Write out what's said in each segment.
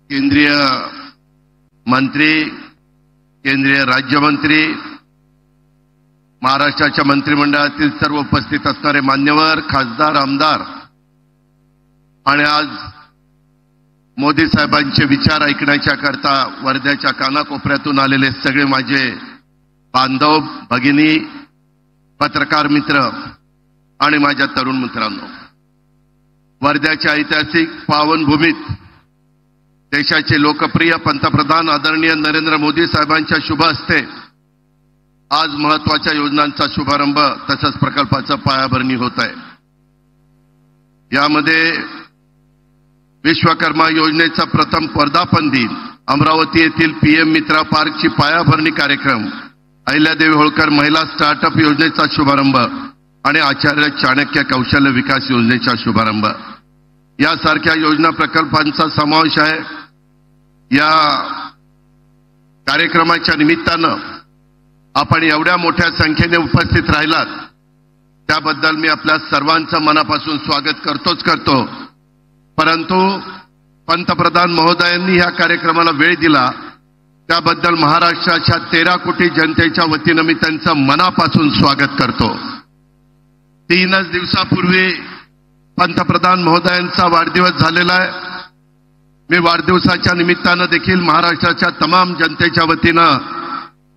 केंद्रीय मंत्री, केंद्रीय राज्यमंत्री, महाराष्ट्राच्या मंत्रिमंडळातील सर्व उपस्थित असणारे मान्यवर, खासदार, आमदार आणि आज मोदी साहेबांचे विचार ऐकण्याच्या करता वर्ध्याच्या कानाकोपऱ्यातून आलेले सगळे माझे बांधव, भगिनी, पत्रकार मित्र आणि माझ्या तरुण मित्रांनो, वर्ध्याच्या ऐतिहासिक पावनभूमीत देशाचे लोकप्रिय पंतप्रधान आदरणीय नरेंद्र मोदी साहेबांच्या शुभ हस्ते आज महत्त्वाच्या योजनांचा शुभारंभ तसंच प्रकल्पाचं पायाभरणी होत आहे। यामध्ये विश्वकर्मा योजनेचा प्रथम वर्धापन दिन, अमरावती येथील पीएम मित्रा पार्कची पायाभरणी कार्यक्रम, अहिल्यादेवी होळकर महिला स्टार्टअप योजनेचा शुभारंभ आणि आचार्य चाणक्य कौशल्य विकास योजनेचा शुभारंभ यासारख्या योजना प्रकल्पांचा समावेश आहे। या कार्यक्रमाच्या निमित्तानं आपण एवढ्या मोठ्या संख्येने उपस्थित राहिलात त्याबद्दल मी आपल्या सर्वांचं मनापासून स्वागत करतो। परंतु पंतप्रधान महोदयांनी या कार्यक्रमाला वेळ दिला त्याबद्दल महाराष्ट्राच्या 13 कोटी जनतेच्या वतीनं मी त्यांचं मनापासून स्वागत करतो। 3 दिवसापूर्वी पंतप्रधान महोदयांचा वाढदिवस झालेला आहे। मी वाढदिवसाच्या निमित्तानं देखील महाराष्ट्राच्या तमाम जनतेच्या वतीनं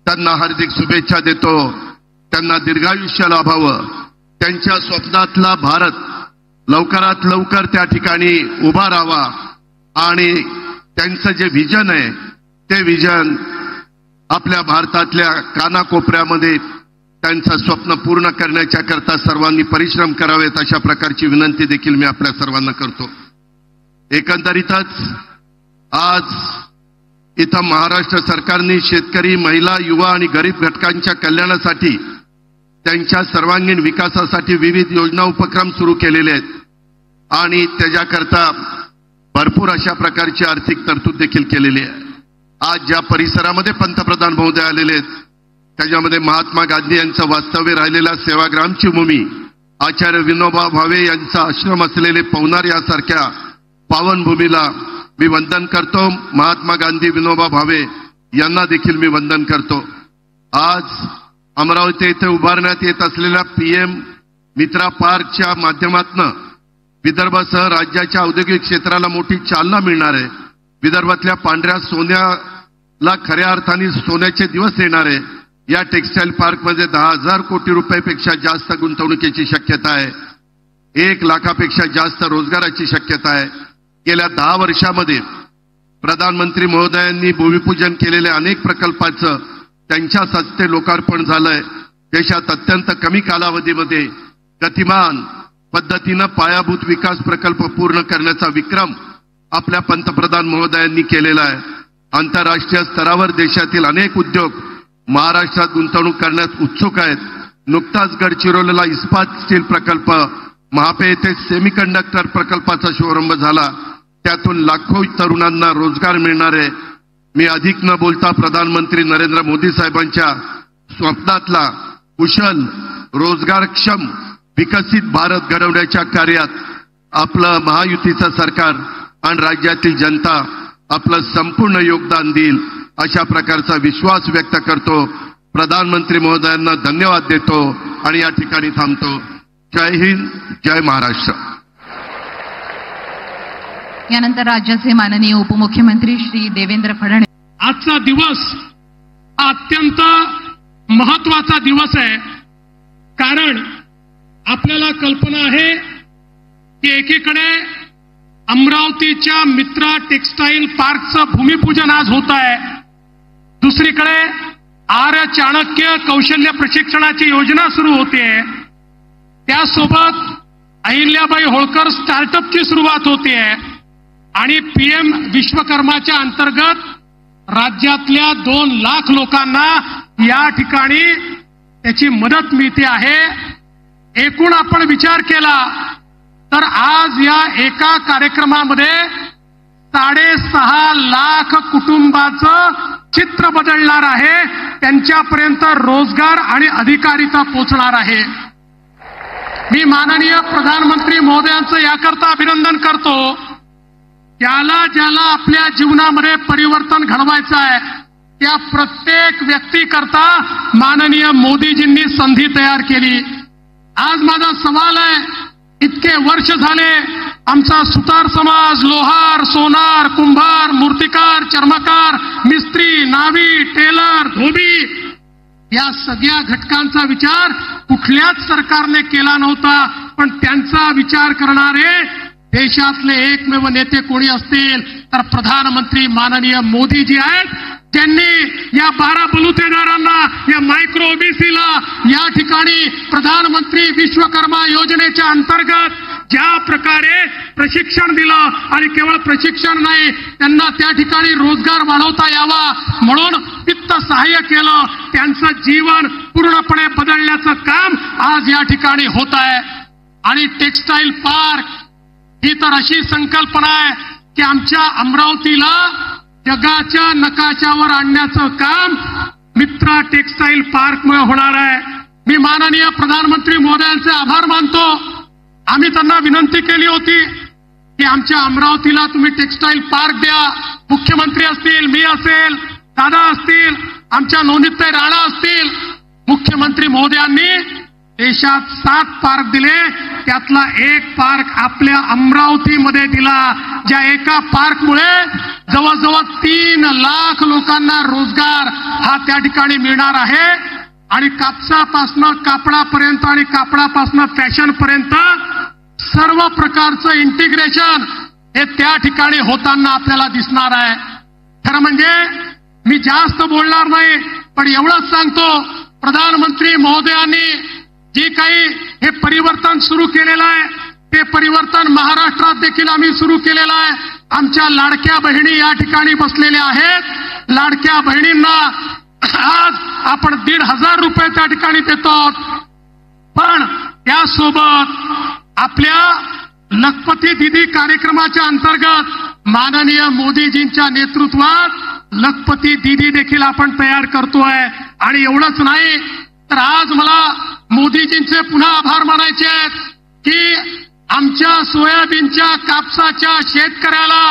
त्यांना हार्दिक शुभेच्छा देतो। त्यांना दीर्घायुष्य लाभावं, त्यांच्या स्वप्नातला भारत लवकरात लवकर त्या ठिकाणी उभा राहावा आणि त्यांचं जे विजन आहे ते विजन आपल्या भारतातल्या कानाकोपऱ्यामध्ये त्यांचं स्वप्न पूर्ण करण्याच्या करता सर्वांनी परिश्रम करावेत अशा प्रकारची विनंती देखील मी आपल्या सर्वांना करतो। एकंदरीतच आज इथं महाराष्ट्र सरकारने शेतकरी, महिला, युवा आणि गरीब घटकांच्या कल्याणासाठी त्यांच्या सर्वांगीण विकासासाठी विविध योजना उपक्रम सुरू केलेले आहेत आणि त्याच्याकरता भरपूर अशा प्रकारची आर्थिक तरतूद देखील केलेली आहे। आज ज्या परिसरामध्ये पंतप्रधान महोदय आलेले आहेत त्याच्यामध्ये महात्मा गांधी यांचं वास्तव्य राहिलेल्या सेवाग्रामची भूमी, आचार्य विनोबा भावे यांचा आश्रम असलेले पवनार यासारख्या पावनभूमीला मी वंदन करतो। महात्मा गांधी, विनोबा भावे यांना देखील मी वंदन करतो। आज अमरावती येथे उभारण्यात येत असलेल्या पीएम मित्रा पार्कच्या माध्यमातून विदर्भासह राज्याच्या औद्योगिक क्षेत्राला मोठी चालना मिळणार आहे। विदर्भातल्या पांढऱ्या सोन्याला खऱ्या अर्थाने सोन्याचे दिवस येणार आहे। या टेक्सटाईल पार्कमध्ये 10,000 कोटी रुपयापेक्षा जास्त गुंतवणुकीची शक्यता आहे। 1 लाखापेक्षा जास्त रोजगाराची शक्यता आहे। गेल्या 10 वर्षामध्ये प्रधानमंत्री महोदयांनी भूमिपूजन केलेल्या अनेक प्रकल्पांचं त्यांच्याच हस्ते लोकार्पण झालंय। देशात अत्यंत कमी कालावधीमध्ये गतिमान पद्धतीनं पायाभूत विकास प्रकल्प पूर्ण करण्याचा विक्रम आपल्या पंतप्रधान महोदयांनी केलेला आहे। आंतरराष्ट्रीय स्तरावर देशातील अनेक उद्योग महाराष्ट्रात गुंतवणूक करण्यास उत्सुक आहेत। नुकताच गडचिरोलीला इस्पात स्टील प्रकल्प, महापे येथे सेमीकंडक्टर प्रकल्पाचा शुभारंभ झाला, त्यातून लाखो तरुणांना रोजगार मिळणार आहे। मी अधिक न बोलता प्रधानमंत्री नरेंद्र मोदी साहेबांच्या स्वप्नातला कुशल, रोजगारक्षम, विकसित भारत घडवण्याच्या कार्यात आपलं महायुतीचं सरकार आणि राज्यातील जनता आपलं संपूर्ण योगदान देईल अशा प्रकारचा विश्वास व्यक्त करतो। प्रधानमंत्री महोदयांना धन्यवाद देतो आणि या ठिकाणी थांबतो। जय हिंद, जय महाराष्ट्र। यानंतर राज्याचे माननीय उपमुख्यमंत्री श्री देवेंद्र फडणवीस। आजचा दिवस अत्यंत महत्त्वाचा दिवस आहे, कारण आपल्याला कल्पना आहे की एकीकडे अमरावतीच्या मित्रा टेक्सटाईल पार्कचं भूमिपूजन आज होत आहे, दुसरीकडे आर्य चाणक्य कौशल्य प्रशिक्षणाची योजना सुरू होते, त्यासोबत अहिल्याबाई होळकर स्टार्टअपची सुरुवात होते आणि पीएम विश्वकर्माच्या अंतर्गत राज्यातल्या 2 लाख लोकांना या ठिकाणी त्याची मदत मिळते आहे। एकूण आपण विचार केला तर आज या एका कार्यक्रमामध्ये 6.5 लाख कुटुंबाचं चित्र बदलणार आहे, त्यांच्यापर्यंत रोजगार आणि अधिकारिता पोहोचणार आहे। मी माननीय प्रधानमंत्री महोदयांचं याकरता अभिनंदन करतो ज्याला ज्याला आपल्या जीवनामध्ये परिवर्तन घडवायचं आहे त्या प्रत्येक व्यक्तीकरता माननीय मोदीजींनी संधी तयार केली. आज माझा सवाल आहे, इतके वर्ष झाले आमचा सुतार समाज लोहार, सोनार, कुंभार, मूर्तिकार, चर्मकार, मिस्त्री, नावी, टेलर, धोबी या सगळ्या घटकांचा विचार कुठल्याच सरकारने केला नव्हता. पण त्यांचा विचार करणारे देशातले एकमेव नेते कोणी असतील तर प्रधानमंत्री माननीय मोदीजी आहेत. त्यांनी या 12 बलुतेदारांना, या मायक्रो ओबीसीला या ठिकाणी प्रधानमंत्री विश्वकर्मा योजनेच्या अंतर्गत ज्या प्रकारे प्रशिक्षण दिलं आणि केवळ प्रशिक्षण नाही, त्यांना त्या ठिकाणी रोजगार वाढवता यावा म्हणून वित्त सहाय्य केलं. त्यांचं जीवन पूर्णपणे बदलण्याचं काम आज या ठिकाणी होत आहे. आणि टेक्सटाईल पार्क ही तर अशी संकल्पना आहे की आमच्या अमरावतीला जगाच्या नकाशावर आणण्याचं काम मित्रा टेक्सटाईल पार्कमुळे होणार आहे. मी माननीय प्रधानमंत्री महोदयांचे आभार मानतो. आम्ही त्यांना विनंती केली होती की आमच्या अमरावतीला तुम्ही टेक्सटाईल पार्क द्या. मुख्यमंत्री असतील, मी असेल, दादा असतील, आमच्या नवनीतताई राणा असतील. मुख्यमंत्री महोदयांनी देशात 7 पार्क दिले, त्यातला एक पार्क आपल्या अमरावतीमध्ये दिला. ज्या एका पार्कमुळे जवळजवळ 3 लाख लोकांना रोजगार हा त्या ठिकाणी मिळणार आहे. आणि कापसापासनं कापडापर्यंत आणि कापडापासनं फॅशनपर्यंत सर्व प्रकारचं इंटिग्रेशन हे त्या ठिकाणी होताना आपल्याला दिसणार आहे. खरं म्हणजे मी जास्त बोलणार नाही, पण एवढंच सांगतो, प्रधानमंत्री महोदयांनी जे काही हे परिवर्तन सुरू केलेलं आहे ते परिवर्तन महाराष्ट्रात देखील आम्ही सुरू केलेलं आहे. आमच्या लाडक्या बहिणी या ठिकाणी बसलेल्या आहेत. लाडक्या बहिणींना आज आपण 1,500 रुपये त्या ठिकाणी देतो. पण त्यासोबत आपल्या लखपती दीदी कार्यक्रमाच्या अंतर्गत माननीय मोदीजींच्या नेतृत्वात लखपती दीदी देखील आपण तयार करतोय. आणि एवढंच नाही तर आज मला मोदीजींचे पुन्हा आभार मानायचे आहेत की आमच्या सोयाबीनच्या, कापसाच्या शेतकऱ्याला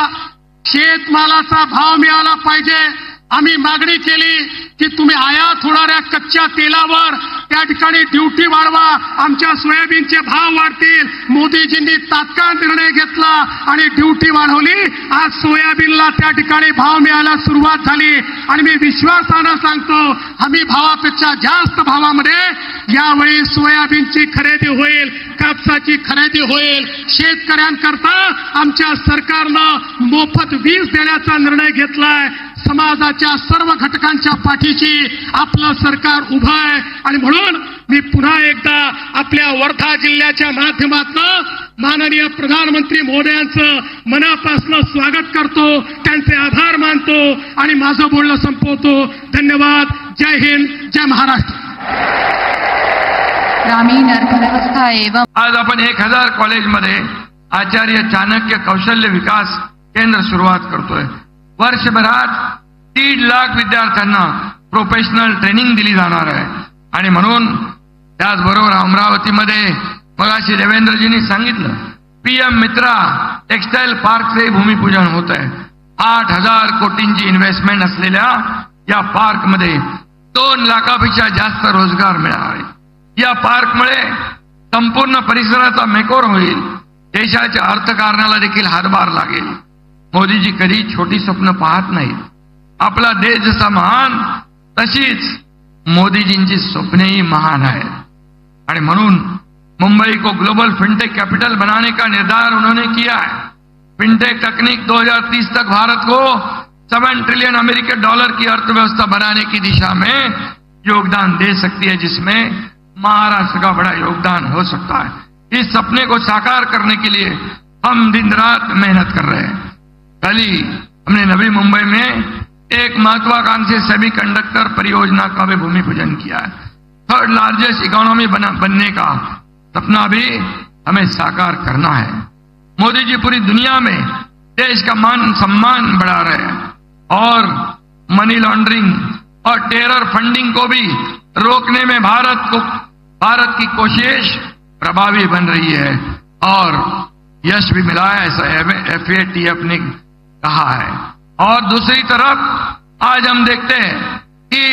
शेतमालाचा भाव मिळाला पाहिजे. आम्ही मागणी केली की तुम्ही आयात होणाऱ्या कच्च्या तेलावर त्या ठिकाणी ड्युटी वाढवा, आमच्या सोयाबीनचे भाव वाढतील. मोदीजींनी तात्काळ निर्णय घेतला आणि ड्युटी वाढवली. आज सोयाबीनला त्या ठिकाणी भाव मिळायला सुरुवात झाली. आणि मी विश्वासानं सांगतो, हमी भावापेक्षा जास्त भावामध्ये यावेळी सोयाबीनची खरेदी होईल, कापसाची खरेदी होईल. शेतकऱ्यांकरता आमच्या सरकारनं मोफत वीज देण्याचा निर्णय घेतलाय. समाजाच्या सर्व घटकांच्या पाठीशी आपलं सरकार उभं आहे. आणि म्हणून मी पुन्हा एकदा आपल्या वर्धा जिल्ह्याच्या माध्यमातून माननीय प्रधानमंत्री महोदयांचं मनापासून स्वागत करतो, त्यांचे आभार मानतो आणि माझं बोलणं संपवतो. धन्यवाद. जय हिंद, जय महाराष्ट्र. ग्रामीण अर्थव्यवस्था एवं आज आपण 1000 कॉलेजमध्ये आचार्य चाणक्य कौशल्य विकास केंद्र सुरुवात करतोय. वर्षभरात 3 लाख विद्यार्थ्यांना प्रोफेशनल ट्रेनिंग दिली जाणार आहे. आणि म्हणून त्याचबरोबर अमरावतीमध्ये मगाशी देवेंद्रजींनी सांगितलं, पीएम मित्रा टेक्सटाईल पार्कचे भूमिपूजन होत आहे. 8,000 कोटींची इन्व्हेस्टमेंट असलेल्या या पार्कमध्ये 2 लाखापेक्षा जास्त रोजगार मिळणार आहे. या पार्कमुळे संपूर्ण परिसराचा मेकओव्हर होईल. देशाच्या अर्थकारणाला देखील हातभार लागेल. मोदीजी कधी छोटी स्वप्न पाहत नाहीत. आपला देश जसा महान तशीच मोदीजींची स्वप्नेही महान आहेत. आणि म्हणून मुंबई को ग्लोबल फिनटेक कैपिटल बनाने का निर्धार उन्होंने किया है. फिनटेक तकनीक 2030 तक भारत को $7 ट्रिलियन अमेरिकी डॉलर की अर्थव्यवस्था बनाने की दिशा में योगदान दे सकती है, जिसमें महाराष्ट्र का बड़ा योगदान हो सकता है. इस सपने को साकार करने के लिए हम दिन रात मेहनत कर रहे हैं. कल ही हमने नवी मुंबई में एक महत्वाकांक्षी सेमीकंडक्टर परियोजना का भी भूमि पूजन किया है. 3rd लार्जेस्ट इकोनॉमी बनने का सपना भी हमें साकार करना है. मोदी जी पूरी दुनिया में देश का मान सम्मान बढ़ा रहे हैं और मनी लॉन्ड्रिंग और टेरर फंडिंग को भी रोकने में भारत की कोशिश प्रभावी बन रही है. और यश भी मिला है, ऐसा FATF ने कहा है। और दूसरी तरफ आज हम देखते हैं कि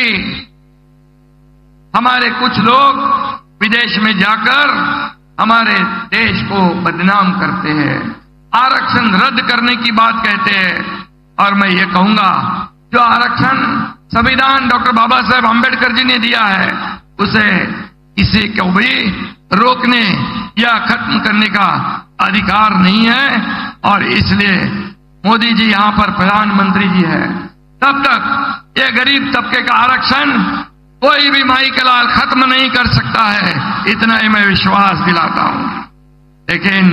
हमारे कुछ लोग विदेश में जाकर हमारे देश को बदनाम करते हैं, आरक्षण रद्द करने की बात कहते हैं। और मैं ये कहूंगा, जो आरक्षण संविधान डॉक्टर बाबा साहेब आंबेडकर जी ने दिया है, उसे किसी को भी रोकने या खत्म करने का अधिकार नहीं है। और इसलिए मोदी जी यहां पर प्रधानमंत्री जी है, तब तक ये गरीब तबके का आरक्षण कोई भी माई के लाल खत्म नहीं कर सकता है, इतना ही मैं विश्वास दिलाता हूं। लेकिन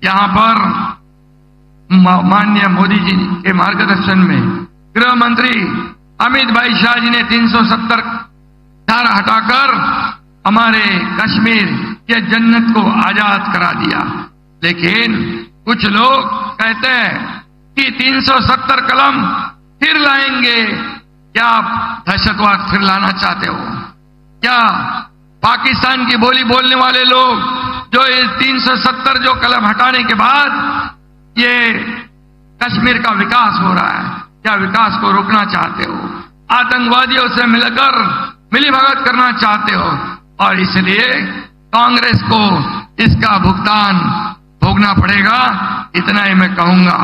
यहां पर माननीय मोदी जी के मार्गदर्शन में गृह मंत्री अमित भाई शाह जी ने 370 धारा हटाकर हमारे कश्मीर के जन्नत को आजाद करा दिया। लेकिन कुछ लोग कहते हैं कि 370 कलम फिर लाएंगे। क्या आप दहशतवाद फिर लाना चाहते हो? क्या पाकिस्तान की बोली बोलने वाले लोग जो ये 370 जो कलम हटाने के बाद ये कश्मीर का विकास हो रहा है, क्या विकास को रोकना चाहते हो? आतंकवादियों से मिलकर मिलीभगत करना चाहते हो? और इसलिए कांग्रेस को इसका भुगतान भोगना पड़ेगा, इतना ही मैं कहूंगा।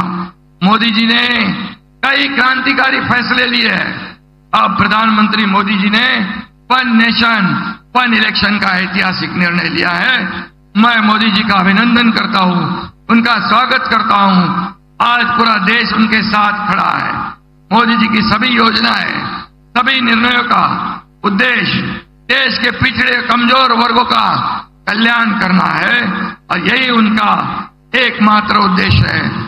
मोदी जी ने कई क्रांतिकारी फैसले लिए हैं। अब प्रधानमंत्री मोदी जी ने वन नेशन वन इलेक्शन का ऐतिहासिक निर्णय लिया है। मैं मोदी जी का अभिनंदन करता हूं, उनका स्वागत करता हूं। आज पूरा देश उनके साथ खड़ा है। मोदी जी की सभी योजनाएं, सभी निर्णयों का उद्देश्य देश के पिछड़े कमजोर वर्गों का कल्याण करना है, और यही उनका एकमात्र उद्देश्य है।